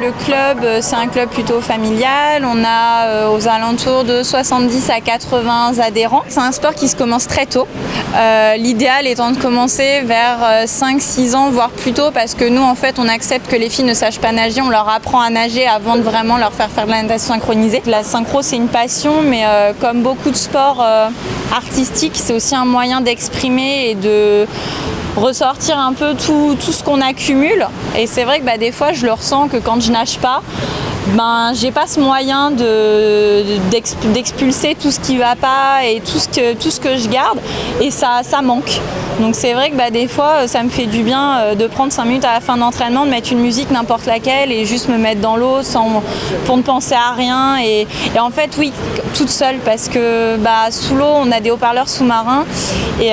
le club, c'est un club plutôt familial. On a aux alentours de 70 à 80 adhérents. C'est un sport qui se commence très tôt. L'idéal étant de commencer vers 5-6 ans, voire plus tôt, parce que nous, en fait, on accepte que les filles ne sachent pas nager. On leur apprend à nager avant de vraiment leur faire de la natation synchronisée. La synchro, c'est une passion, mais comme beaucoup de sports artistiques, c'est aussi un moyen d'exprimer et de ressortir un peu tout ce qu'on accumule. Et c'est vrai que des fois, je le ressens que quand je nage pas, j'ai pas ce moyen d'expulser tout ce qui va pas et tout ce que je garde, et ça manque. Donc c'est vrai que des fois ça me fait du bien de prendre 5 minutes à la fin d'entraînement, de mettre une musique n'importe laquelle et juste me mettre dans l'eau pour ne penser à rien, et en fait oui, toute seule, parce que sous l'eau on a des haut-parleurs sous-marins et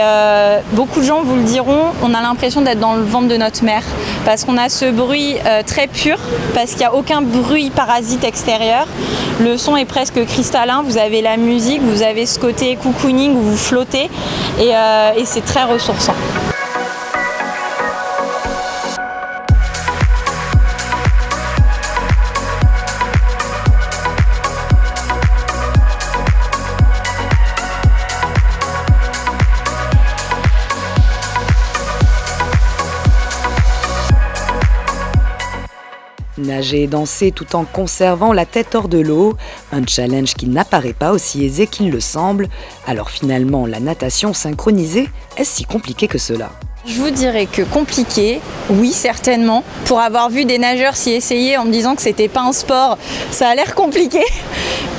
beaucoup de gens vous le diront, on a l'impression d'être dans le ventre de notre mère, parce qu'on a ce bruit très pur, parce qu'il n'y a aucun bruit parasite extérieur. Le son est presque cristallin, vous avez la musique, vous avez ce côté cocooning où vous flottez, et c'est très ressourçant. Nager et danser tout en conservant la tête hors de l'eau, un challenge qui n'apparaît pas aussi aisé qu'il le semble. Alors finalement, la natation synchronisée, est-ce si compliqué que cela ? Je vous dirais que compliqué, oui certainement. Pour avoir vu des nageurs s'y essayer en me disant que c'était pas un sport, ça a l'air compliqué.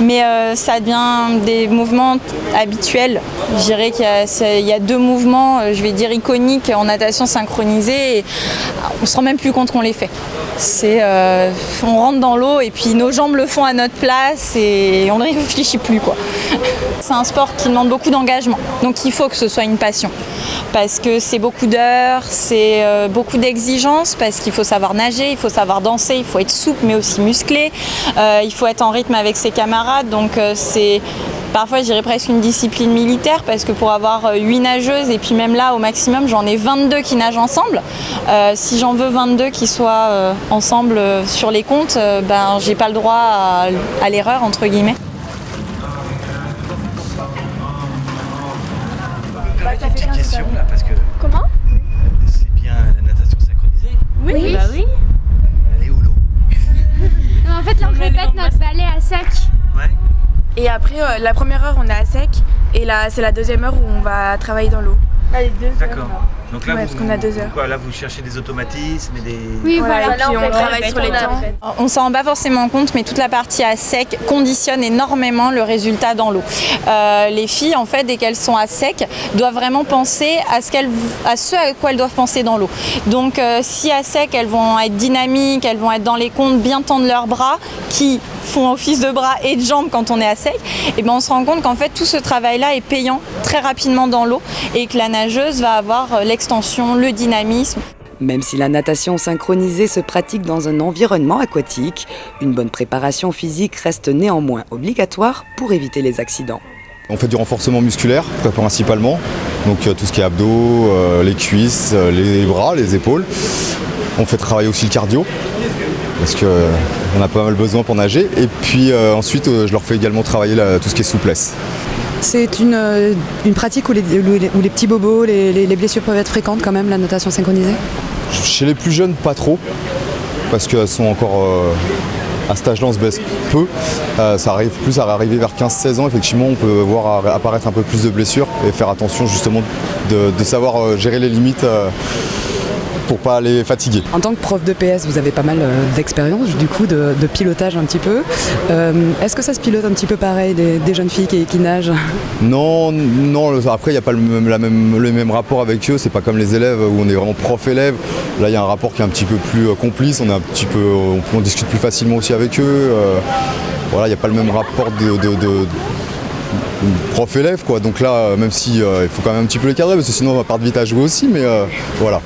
Mais ça devient des mouvements habituels. Je dirais qu'il y a 2 mouvements, je vais dire iconiques en natation synchronisée, et on se rend même plus compte qu'on les fait. On rentre dans l'eau et puis nos jambes le font à notre place et on ne réfléchit plus, quoi. C'est un sport qui demande beaucoup d'engagement, donc il faut que ce soit une passion, parce que c'est beaucoup d'heures, c'est beaucoup d'exigences, parce qu'il faut savoir nager, il faut savoir danser, il faut être souple mais aussi musclé, il faut être en rythme avec ses camarades, donc c'est parfois je dirais presque une discipline militaire, parce que pour avoir 8 nageuses, et puis même là au maximum j'en ai 22 qui nagent ensemble, si j'en veux 22 qui soient ensemble sur les comptes, j'ai pas le droit à l'erreur entre guillemets. Ça fait une question là, parce que Comment ? c'est bien la natation synchronisée. Oui. Oui. Elle est où l'eau? Non, en fait, là, on répète notre balai à sec. Ouais. Et après, la première heure, on est à sec. Et là, c'est la deuxième heure où on va travailler dans l'eau. D'accord. Donc là, Ouais, parce qu'on a 2 heures. Quoi, là, vous cherchez des automatismes et des... Oui, voilà. Et puis on travaille sur les temps. On s'en rend pas forcément compte, mais toute la partie à sec conditionne énormément le résultat dans l'eau. Les filles, en fait, dès qu'elles sont à sec, doivent vraiment penser à ce à quoi elles doivent penser dans l'eau. Donc, si à sec, elles vont être dynamiques, elles vont être dans les comptes, bien tendre leurs bras, qui font office de bras et de jambes quand on est à sec, et on se rend compte qu'en fait, tout ce travail-là est payant très rapidement dans l'eau, et que la nageuse va avoir l'extension, le dynamisme. Même si la natation synchronisée se pratique dans un environnement aquatique, une bonne préparation physique reste néanmoins obligatoire pour éviter les accidents. On fait du renforcement musculaire principalement, donc tout ce qui est abdos, les cuisses, les bras, les épaules. On fait travailler aussi le cardio, parce qu'on a pas mal besoin pour nager. Et puis ensuite, je leur fais également travailler tout ce qui est souplesse. C'est une pratique où les petits bobos, les blessures peuvent être fréquentes quand même, la natation synchronisée ? Chez les plus jeunes, pas trop, parce qu'elles sont encore à cet âge-là, on se blesse peu. Ça arrive plus à arriver vers 15-16 ans, effectivement, on peut voir apparaître un peu plus de blessures et faire attention justement de savoir gérer les limites pour pas les fatiguer. En tant que prof de PS, vous avez pas mal d'expérience, du coup, de pilotage un petit peu. Est-ce que ça se pilote un petit peu pareil, des jeunes filles qui nagent ? Non, après il n'y a pas le même rapport avec eux, c'est pas comme les élèves où on est vraiment prof-élève. Là il y a un rapport qui est un petit peu plus complice, on discute plus facilement aussi avec eux. Voilà, il n'y a pas le même rapport de prof-élève, quoi. Donc là, même si il faut quand même un petit peu les cadrer, parce que sinon on va perdre vite à jouer aussi, mais voilà.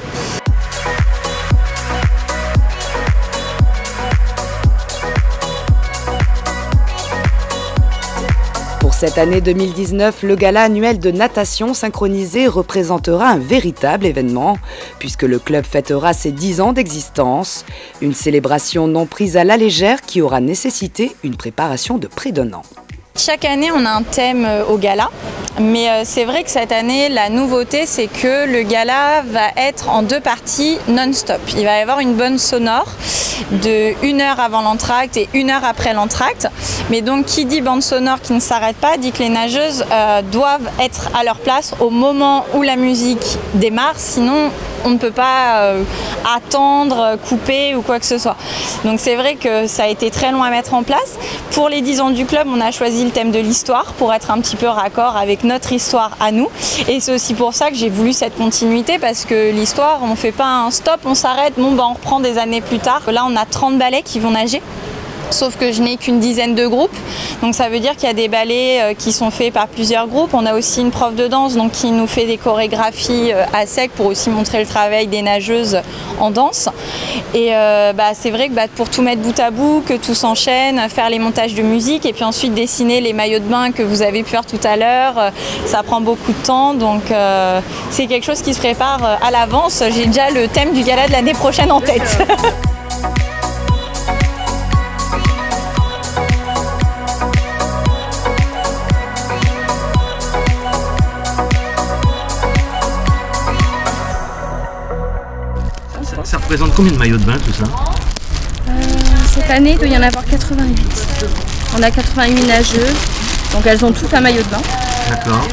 cette année 2019, le gala annuel de natation synchronisée représentera un véritable événement, puisque le club fêtera ses 10 ans d'existence. Une célébration non prise à la légère qui aura nécessité une préparation de près d'1 an. Chaque année, on a un thème au gala, mais c'est vrai que cette année, la nouveauté, c'est que le gala va être en 2 parties non-stop. Il va y avoir une bonne sonore de 1 heure avant l'entracte et 1 heure après l'entracte. Mais donc, qui dit bande sonore qui ne s'arrête pas, dit que les nageuses doivent être à leur place au moment où la musique démarre, sinon on ne peut pas attendre, couper ou quoi que ce soit. Donc c'est vrai que ça a été très long à mettre en place. Pour les 10 ans du club, on a choisi le thème de l'histoire pour être un petit peu raccord avec notre histoire à nous. Et c'est aussi pour ça que j'ai voulu cette continuité, parce que l'histoire, on ne fait pas un stop, on s'arrête, on reprend des années plus tard. Là, on a 30 ballets qui vont nager. Sauf que je n'ai qu'une dizaine de groupes, donc ça veut dire qu'il y a des ballets qui sont faits par plusieurs groupes. On a aussi une prof de danse donc, qui nous fait des chorégraphies à sec pour aussi montrer le travail des nageuses en danse. Et c'est vrai que pour tout mettre bout à bout, que tout s'enchaîne, faire les montages de musique et puis ensuite dessiner les maillots de bain que vous avez pu faire tout à l'heure, ça prend beaucoup de temps. Donc c'est quelque chose qui se prépare à l'avance. J'ai déjà le thème du gala de l'année prochaine en tête. Ça représente combien de maillots de bain tout ça? Cette année, il doit y en avoir 88. On a 88 nageuses, donc elles ont toutes un maillot de bain. D'accord.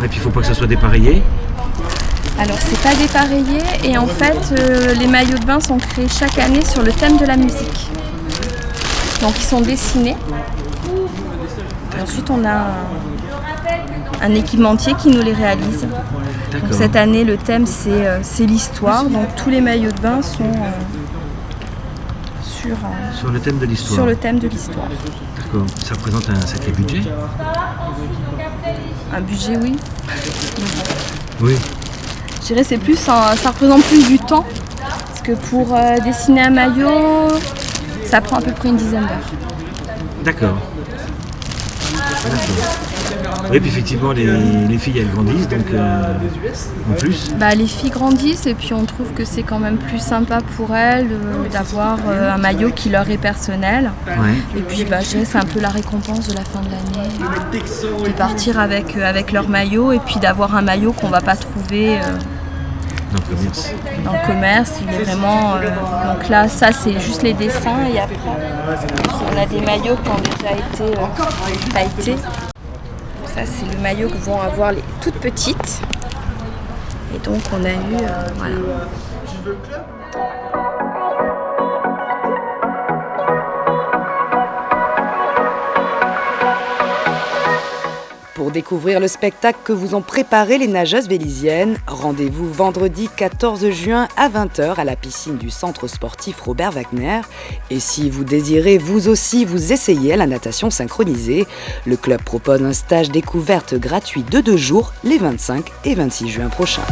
Et puis il ne faut pas que ça soit dépareillé. Alors c'est pas dépareillé et en fait les maillots de bain sont créés chaque année sur le thème de la musique. Donc ils sont dessinés. Et ensuite on a un équipementier qui nous les réalise. Donc, cette année le thème c'est l'histoire, donc tous les maillots de bain sont sur le thème de l'histoire. Sur le thème de l'histoire. D'accord. Ça représente un sacré budget? Un budget, oui. Oui. Je dirais c'est plus ça représente plus du temps, parce que pour dessiner un maillot, ça prend à peu près une dizaine d'heures. D'accord. Oui, puis effectivement, les filles, elles grandissent, donc en plus. Les filles grandissent et puis on trouve que c'est quand même plus sympa pour elles d'avoir un maillot qui leur est personnel. Ouais. Et puis je dirais c'est un peu la récompense de la fin de l'année, de partir avec leur maillot et puis d'avoir un maillot qu'on ne va pas trouver dans le commerce. Il est vraiment... donc là, ça c'est juste les dessins et après on a des maillots qui ont déjà été pailletés. Ça c'est le maillot que vont avoir les toutes petites. Et donc on a eu... voilà. Pour découvrir le spectacle que vous ont préparé les nageuses vélisiennes, rendez-vous vendredi 14 juin à 20h à la piscine du centre sportif Robert Wagner. Et si vous désirez vous aussi vous essayer à la natation synchronisée, le club propose un stage découverte gratuit de 2 jours les 25 et 26 juin prochains.